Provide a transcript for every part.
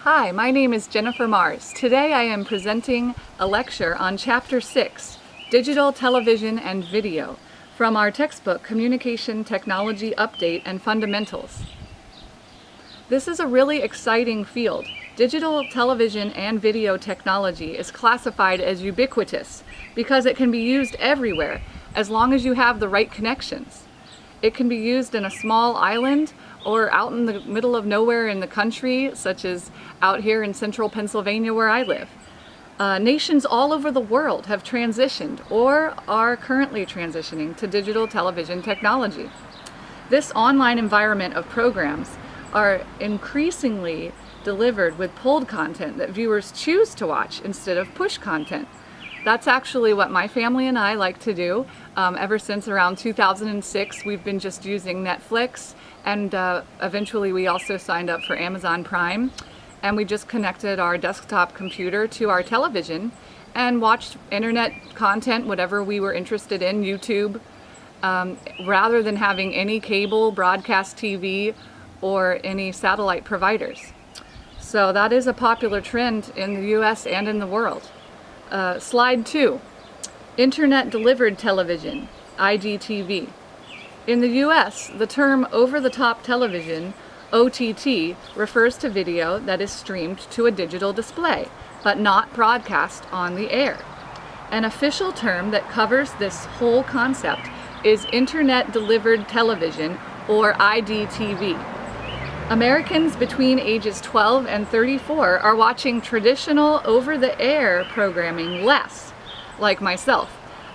Hi, my name is Jennifer Mars. Today I am presenting a lecture on Chapter 6, Digital Television and Video, from our textbook, Communication Technology Update and Fundamentals. This is a really exciting field. Digital television and video technology is classified as ubiquitous because it can be used everywhere as long as you have the right connections. It can be used in a small island or out in the middle of nowhere in the country, such as out here in central Pennsylvania where I live. Nations all over the world have transitioned or are currently transitioning to digital television technology. This online environment of programs are increasingly delivered with pulled content that viewers choose to watch instead of push content. That's actually what my family and I like to do. Ever since around 2006, we've been just using Netflix, and eventually we also signed up for Amazon Prime, and we just connected our desktop computer to our television and watched internet content, whatever we were interested in, YouTube, rather than having any cable, broadcast TV, or any satellite providers. So that is a popular trend in the US and in the world. Slide 2, Internet Delivered Television, IDTV. In the US, the term over-the-top television, OTT, refers to video that is streamed to a digital display, but not broadcast on the air. An official term that covers this whole concept is Internet Delivered Television, or IDTV. Americans between ages 12 and 34 are watching traditional over-the-air programming less, like myself,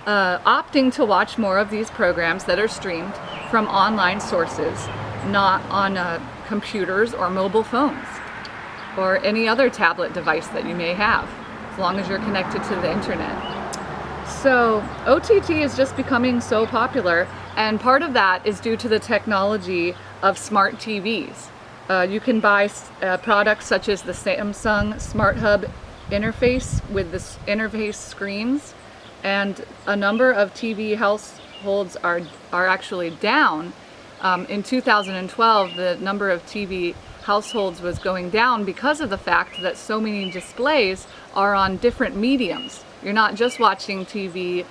opting to watch more of these programs that are streamed from online sources, not on computers or mobile phones, or any other tablet device that you may have, as long as you're connected to the internet. So OTT is just becoming so popular, and part of that is due to the technology of smart TVs. You can buy products such as the Samsung Smart Hub interface with the interface screens, and a number of TV households are actually down. In 2012, the number of TV households was going down because of the fact that so many displays are on different mediums. You're not just watching TV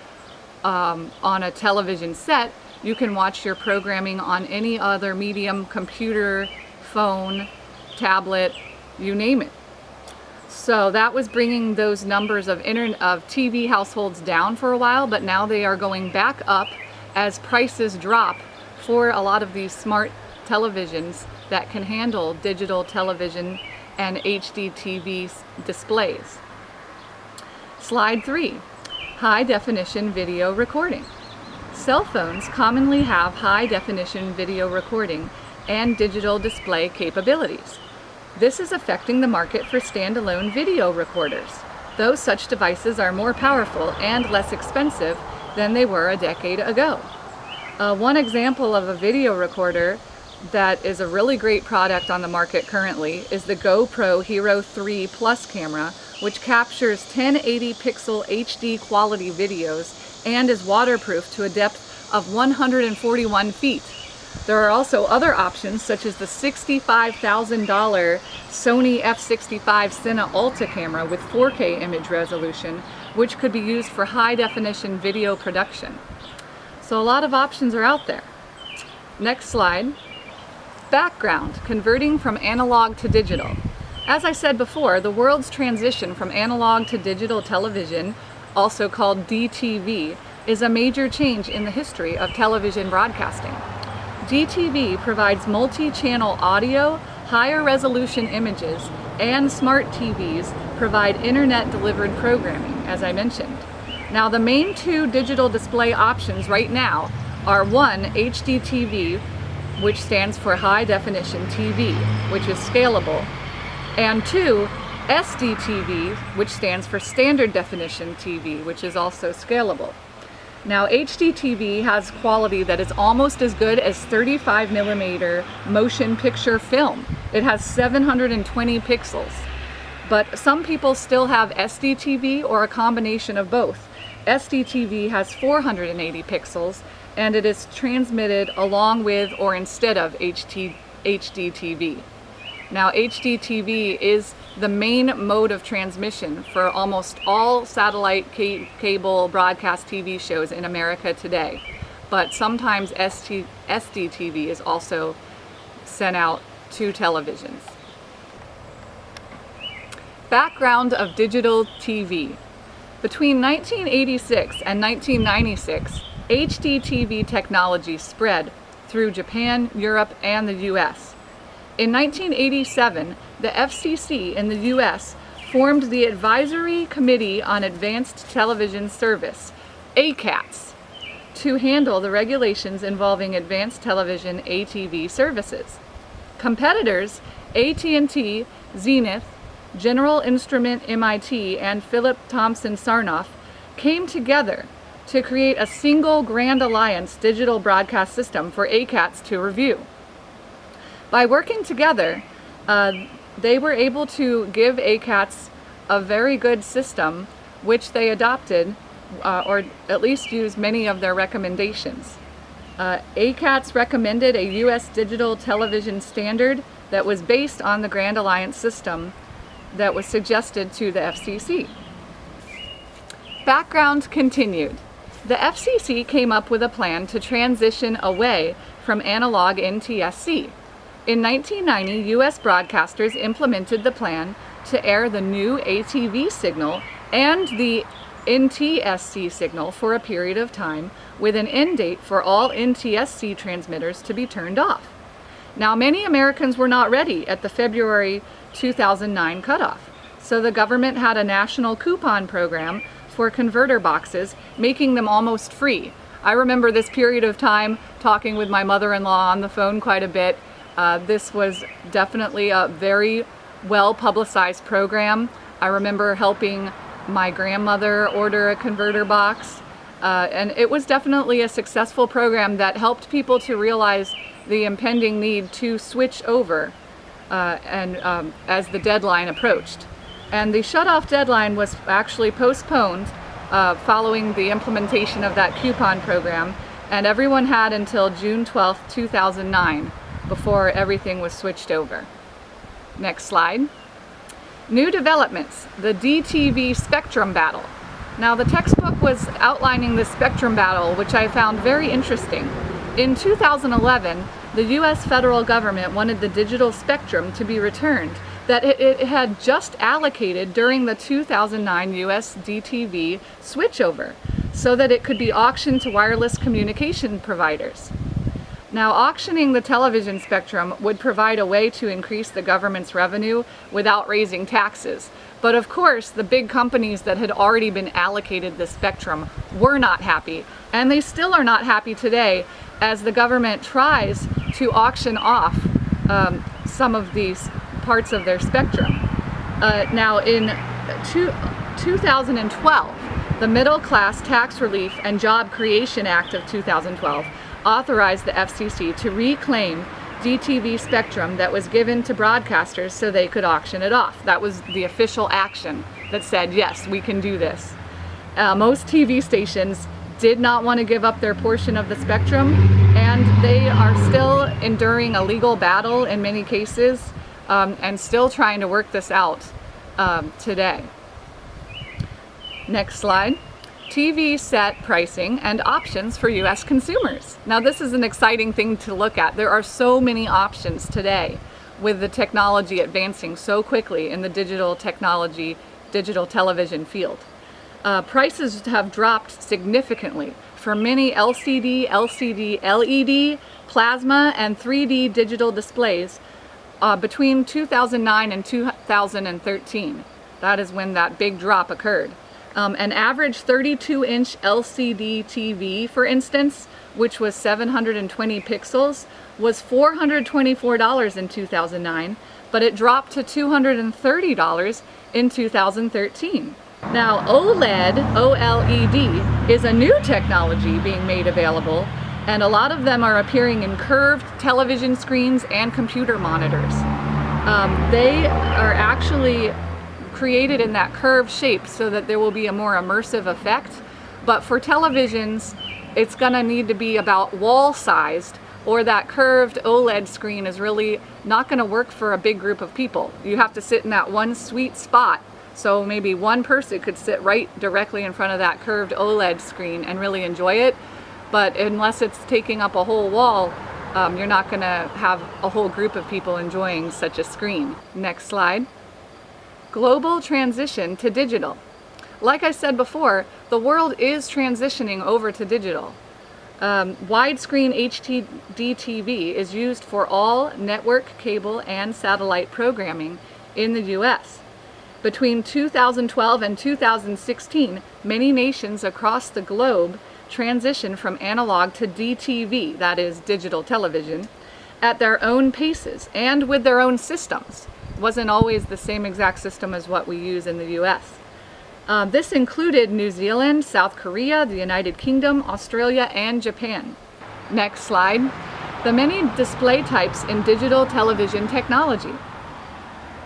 on a television set. You can watch your programming on any other medium, computer, phone, tablet, you name it. So that was bringing those numbers of TV households down for a while, but now they are going back up as prices drop for a lot of these smart televisions that can handle digital television and HD TV displays. Slide 3, high definition video recording. Cell phones commonly have high definition video recording and digital display capabilities. This is affecting the market for standalone video recorders, though such devices are more powerful and less expensive than they were a decade ago. One example of a video recorder that is a really great product on the market currently is the GoPro Hero 3 Plus camera, which captures 1080 pixel HD quality videos and is waterproof to a depth of 141 feet. There are also other options such as the $65,000 Sony f65 Cine Alta camera with 4K image resolution, which could be used for high definition video production. So a lot of options are out there. Next slide. Background, converting from analog to digital. As I said before, the world's transition from analog to digital television, also called DTV, is a major change in the history of television broadcasting. DTV provides multi-channel audio, higher resolution images, and smart TVs provide internet-delivered programming, as I mentioned. Now, the main two digital display options right now are one, HDTV, which stands for High Definition TV, which is scalable, and two, SDTV, which stands for Standard Definition TV, which is also scalable. Now, HDTV has quality that is almost as good as 35mm motion picture film. It has 720 pixels. But some people still have SDTV or a combination of both. SDTV has 480 pixels, and it is transmitted along with or instead of HDTV. Now, HDTV is the main mode of transmission for almost all satellite cable broadcast TV shows in America today. But sometimes SDTV is also sent out to televisions. Background of digital TV. Between 1986 and 1996, HDTV technology spread through Japan, Europe, and the US. In 1987, the FCC in the US formed the Advisory Committee on Advanced Television Service, ACATS, to handle the regulations involving advanced television ATV services. Competitors, AT&T, Zenith, General Instrument MIT, and Philip Thomson Sarnoff came together to create a single Grand Alliance digital broadcast system for ACATS to review. By working together, they were able to give ACATS a very good system, which they adopted, or at least used many of their recommendations. ACATS recommended a U.S. digital television standard that was based on the Grand Alliance system that was suggested to the FCC. Background continued. The FCC came up with a plan to transition away from analog NTSC. In 1990, U.S. broadcasters implemented the plan to air the new ATV signal and the NTSC signal for a period of time, with an end date for all NTSC transmitters to be turned off. Now, many Americans were not ready at the February 2009 cutoff, so the government had a national coupon program for converter boxes, making them almost free. I remember this period of time talking with my mother-in-law on the phone quite a bit. This was definitely a very well publicized program. I remember helping my grandmother order a converter box, and it was definitely a successful program that helped people to realize the impending need to switch over as the deadline approached. And the shutoff deadline was actually postponed following the implementation of that coupon program, and everyone had until June 12, 2009 before everything was switched over. Next slide. New developments, the DTV spectrum battle. Now, the textbook was outlining the spectrum battle, which I found very interesting. In 2011, the US federal government wanted the digital spectrum to be returned that it had just allocated during the 2009 US DTV switchover, so that it could be auctioned to wireless communication providers. Now, auctioning the television spectrum would provide a way to increase the government's revenue without raising taxes. But of course, the big companies that had already been allocated the spectrum were not happy, and they still are not happy today as the government tries to auction off some of these parts of their spectrum. Now, in 2012, the Middle Class Tax Relief and Job Creation Act of 2012 authorized the FCC to reclaim DTV spectrum that was given to broadcasters so they could auction it off. That was the official action that said, yes, we can do this. Most TV stations did not want to give up their portion of the spectrum, and they are still enduring a legal battle in many cases, and still trying to work this out today. Next slide. TV set pricing and options for U.S. consumers. Now, this is an exciting thing to look at. There are so many options today with the technology advancing so quickly in the digital television field. Prices have dropped significantly for many LCD, LED, plasma, and 3D digital displays between 2009 and 2013. That is when that big drop occurred. An average 32-inch LCD TV, for instance, which was 720 pixels, was $424 in 2009, but it dropped to $230 in 2013. Now, OLED is a new technology being made available, and a lot of them are appearing in curved television screens and computer monitors. They are actually created in that curved shape so that there will be a more immersive effect. But for televisions, it's gonna need to be about wall-sized or that curved OLED screen is really not going to work for a big group of people. You have to sit in that one sweet spot. So maybe one person could sit right directly in front of that curved OLED screen and really enjoy it. But unless it's taking up a whole wall, you're not going to have a whole group of people enjoying such a screen. Next slide. Global transition to digital. Like I said before, the world is transitioning over to digital. Widescreen HDD TV is used for all network, cable, and satellite programming in the US. Between 2012 and 2016, many nations across the globe transitioned from analog to DTV, that is digital television, at their own paces and with their own systems. It wasn't always the same exact system as what we use in the US. This included New Zealand, South Korea, the United Kingdom, Australia, and Japan. Next slide. The many display types in digital television technology.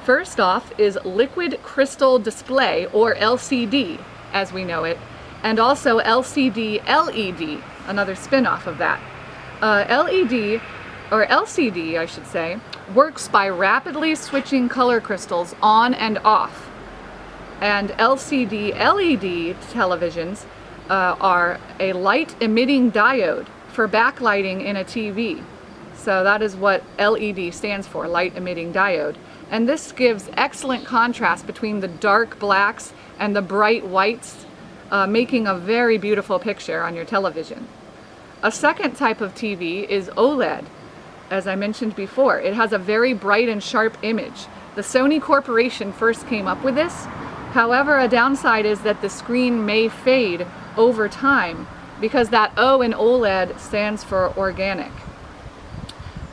First off is liquid crystal display, or LCD as we know it, and also LCD LED, another spin-off of that. LED, or LCD I should say, works by rapidly switching color crystals on and off. And LCD LED televisions are a light emitting diode for backlighting in a TV. So that is what LED stands for, light emitting diode. And this gives excellent contrast between the dark blacks and the bright whites, making a very beautiful picture on your television. A second type of TV is OLED. As I mentioned before, it has a very bright and sharp image. The Sony Corporation first came up with this. However, a downside is that the screen may fade over time because that O in OLED stands for organic.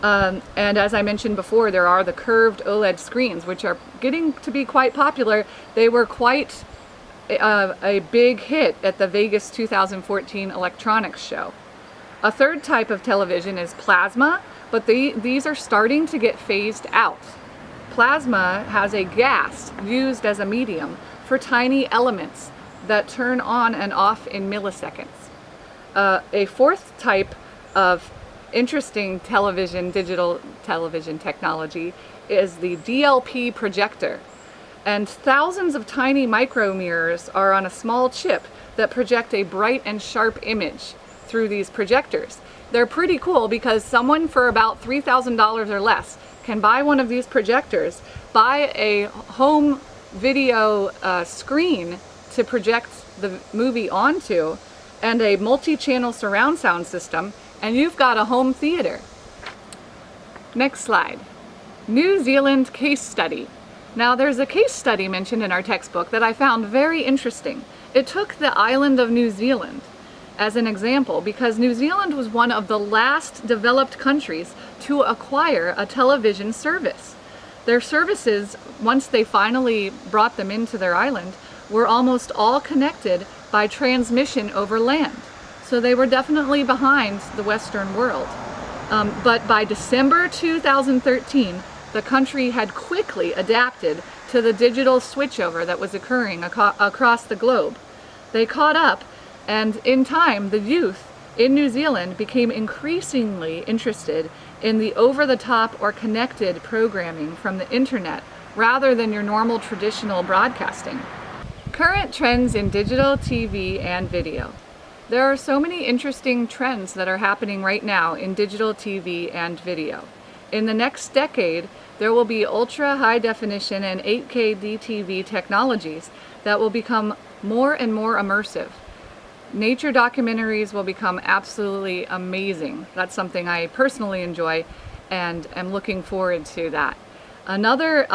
And as I mentioned before, there are the curved OLED screens, which are getting to be quite popular. They were quite a big hit at the Vegas 2014 electronics show. A third type of television is plasma, but these are starting to get phased out. Plasma has a gas used as a medium for tiny elements that turn on and off in milliseconds. A fourth type of interesting digital television technology is the DLP projector. And thousands of tiny micro mirrors are on a small chip that project a bright and sharp image through these projectors. They're pretty cool because someone for about $3,000 or less can buy one of these projectors, buy a home video screen to project the movie onto, and a multi-channel surround sound system, and you've got a home theater. Next slide. New Zealand case study. Now there's a case study mentioned in our textbook that I found very interesting. It took the island of New Zealand as an example because New Zealand was one of the last developed countries to acquire a television service. Their services, once they finally brought them into their island, were almost all connected by transmission over land. So they were definitely behind the Western world. But by December 2013, the country had quickly adapted to the digital switchover that was occurring across the globe. They caught up, and in time, the youth in New Zealand became increasingly interested in the over-the-top or connected programming from the internet rather than your normal traditional broadcasting. Current trends in digital TV and video. There are so many interesting trends that are happening right now in digital TV and video. In the next decade, there will be ultra high definition and 8K DTV technologies that will become more and more immersive. Nature documentaries will become absolutely amazing. That's something I personally enjoy and am looking forward to that. Another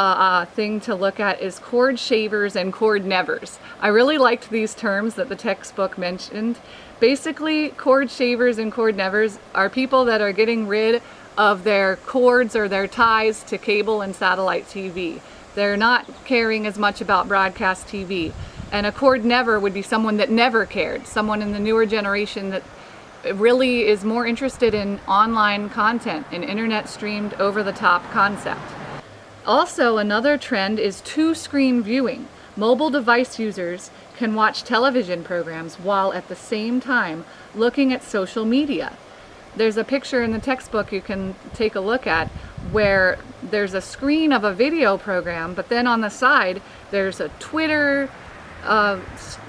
thing to look at is cord shavers and cord nevers. I really liked these terms that the textbook mentioned. Basically, cord shavers and cord nevers are people that are getting rid of their cords or their ties to cable and satellite TV. They're not caring as much about broadcast TV. And a cord never would be someone that never cared, someone in the newer generation that really is more interested in online content, an internet streamed over-the-top concept. Also, another trend is two-screen viewing. Mobile device users can watch television programs while at the same time looking at social media. There's a picture in the textbook you can take a look at where there's a screen of a video program, but then on the side there's a Twitter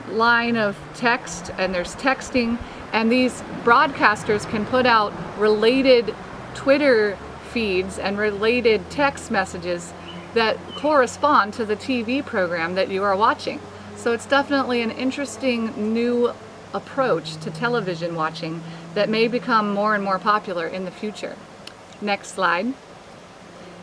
line of text, and there's texting, and these broadcasters can put out related Twitter feeds and related text messages that correspond to the TV program that you are watching. So it's definitely an interesting new approach to television watching that may become more and more popular in the future. Next slide.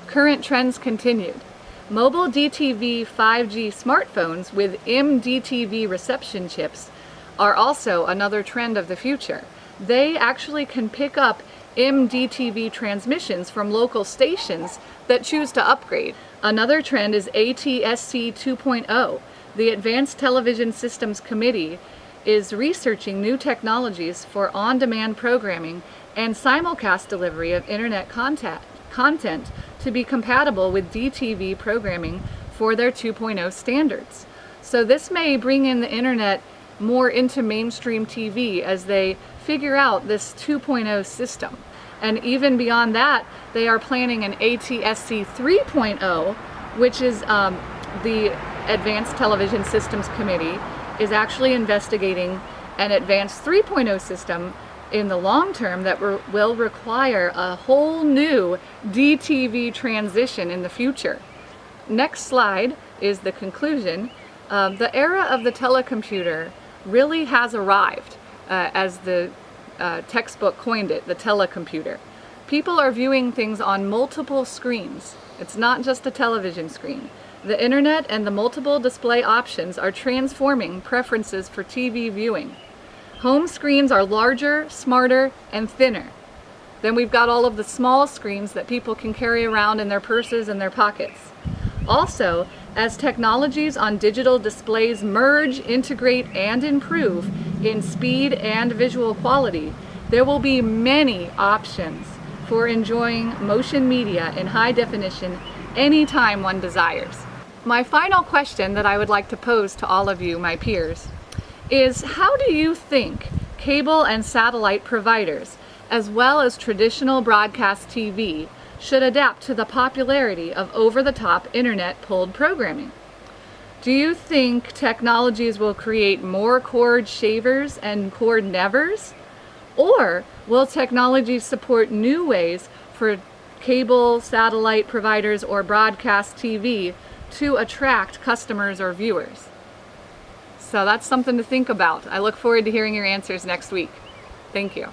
Current trends continued. Mobile DTV 5G smartphones with MDTV reception chips are also another trend of the future. They actually can pick up MDTV transmissions from local stations that choose to upgrade. Another trend is ATSC 2.0. The Advanced Television Systems Committee is researching new technologies for on-demand programming and simulcast delivery of internet content to be compatible with DTV programming for their 2.0 standards. So this may bring in the internet more into mainstream TV as they figure out this 2.0 system. And even beyond that, they are planning an ATSC 3.0, which is the Advanced Television Systems Committee is actually investigating an advanced 3.0 system in the long term that will require a whole new DTV transition in the future. Next slide is the conclusion. The era of the telecomputer really has arrived, as the textbook coined it, the telecomputer. People are viewing things on multiple screens. It's not just a television screen. The internet and the multiple display options are transforming preferences for TV viewing. Home screens are larger, smarter, and thinner. Then we've got all of the small screens that people can carry around in their purses and their pockets. Also, as technologies on digital displays merge, integrate, and improve in speed and visual quality, there will be many options for enjoying motion media in high definition anytime one desires. My final question that I would like to pose to all of you, my peers, is how do you think cable and satellite providers, as well as traditional broadcast TV, should adapt to the popularity of over-the-top internet-pulled programming? Do you think technologies will create more cord shavers and cord nevers? Or will technology support new ways for cable, satellite providers, or broadcast TV to attract customers or viewers? So that's something to think about. I look forward to hearing your answers next week. Thank you.